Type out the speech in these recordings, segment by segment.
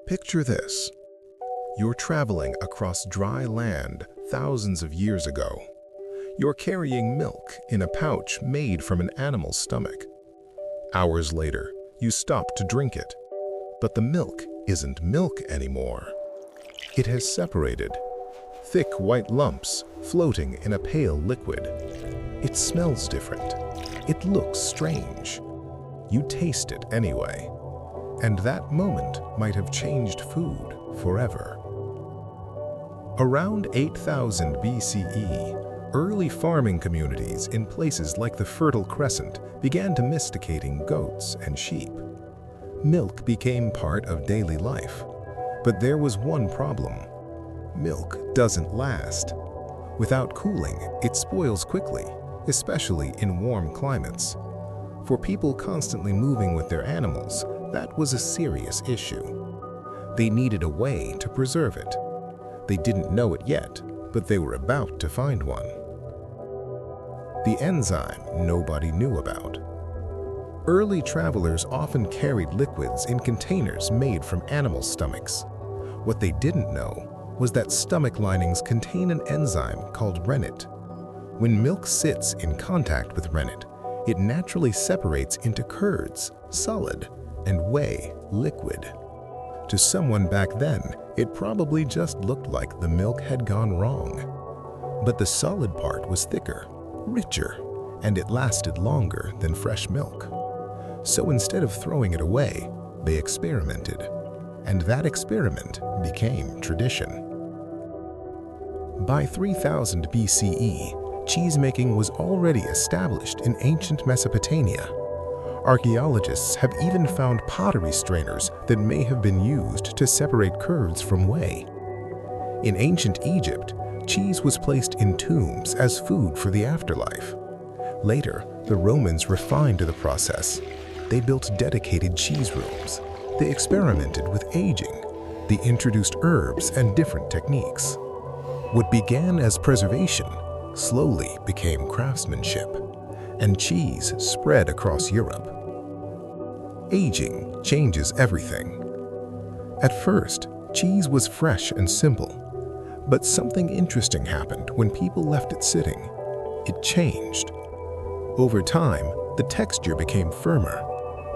Picture this. You're traveling across dry land thousands of years ago. You're carrying milk in a pouch made from an animal's stomach. Hours later, you stop to drink it. But the milk isn't milk anymore. It has separated. Thick white lumps floating in a pale liquid. It smells different. It looks strange. You taste it anyway. And that moment might have changed food forever. Around 8000 BCE, early farming communities in places like the Fertile Crescent began domesticating goats and sheep. Milk became part of daily life. But there was one problem. Milk doesn't last. Without cooling, it spoils quickly, especially in warm climates. For people constantly moving with their animals, that was a serious issue. They needed a way to preserve it. They didn't know it yet, but they were about to find one. The enzyme nobody knew about. Early travelers often carried liquids in containers made from animal stomachs. What they didn't know was that stomach linings contain an enzyme called rennet. When milk sits in contact with rennet, it naturally separates into curds, solid, and whey, liquid. To someone back then, it probably just looked like the milk had gone wrong. But the solid part was thicker, richer, and it lasted longer than fresh milk. So instead of throwing it away, they experimented. And that experiment became tradition. By 3000 BCE, cheesemaking was already established in ancient Mesopotamia. Archaeologists have even found pottery strainers that may have been used to separate curds from whey. In ancient Egypt, cheese was placed in tombs as food for the afterlife. Later, the Romans refined the process. They built dedicated cheese rooms. They experimented with aging. They introduced herbs and different techniques. What began as preservation slowly became craftsmanship, and cheese spread across Europe. Aging changes everything. At first, cheese was fresh and simple, but something interesting happened when people left it sitting. It changed. Over time, the texture became firmer.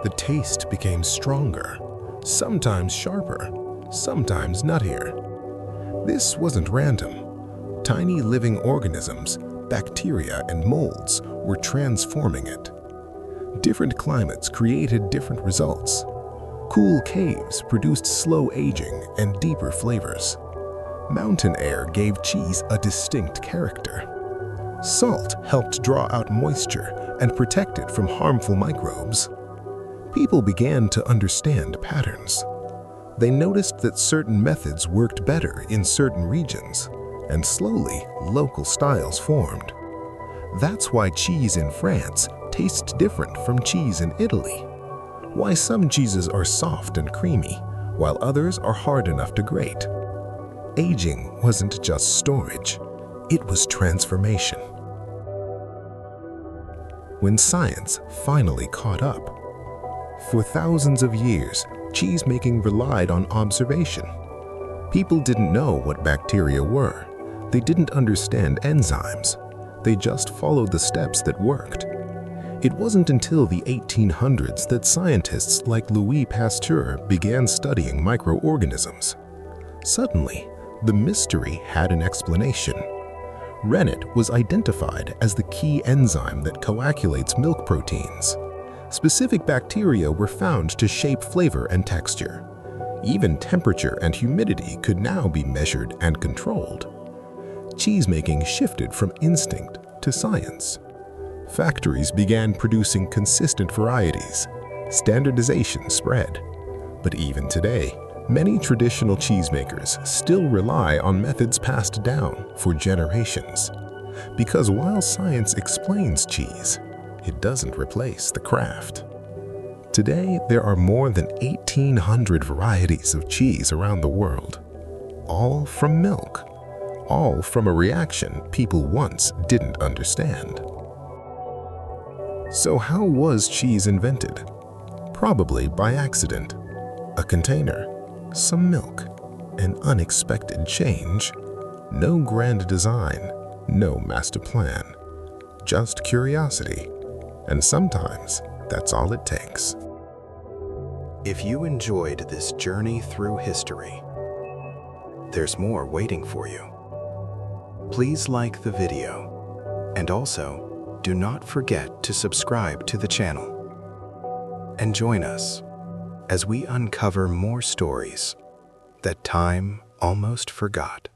The taste became stronger, sometimes sharper, sometimes nuttier. This wasn't random. Tiny living organisms, bacteria and molds were transforming it. Different climates created different results. Cool caves produced slow aging and deeper flavors. Mountain air gave cheese a distinct character. Salt helped draw out moisture and protect it from harmful microbes. People began to understand patterns. They noticed that certain methods worked better in certain regions, and slowly, local styles formed. That's why cheese in France tastes different from cheese in Italy. Why some cheeses are soft and creamy, while others are hard enough to grate. Aging wasn't just storage, it was transformation. When science finally caught up, for thousands of years, cheesemaking relied on observation. People didn't know what bacteria were. They didn't understand enzymes. They just followed the steps that worked. It wasn't until the 1800s that scientists like Louis Pasteur began studying microorganisms. Suddenly, the mystery had an explanation. Rennet was identified as the key enzyme that coagulates milk proteins. Specific bacteria were found to shape flavor and texture. Even temperature and humidity could now be measured and controlled. Cheesemaking shifted from instinct to science. Factories began producing consistent varieties. Standardization spread. But even today, many traditional cheesemakers still rely on methods passed down for generations. Because while science explains cheese, it doesn't replace the craft. Today, there are more than 1,800 varieties of cheese around the world, all from milk, all from a reaction people once didn't understand. So how was cheese invented? Probably by accident. A container, Some milk, an unexpected change, no grand design, no master plan, just curiosity, and sometimes that's all it takes. If you enjoyed this journey through history, there's more waiting for you. Please like the video, and also do not forget to subscribe to the channel. And join us as we uncover more stories that time almost forgot.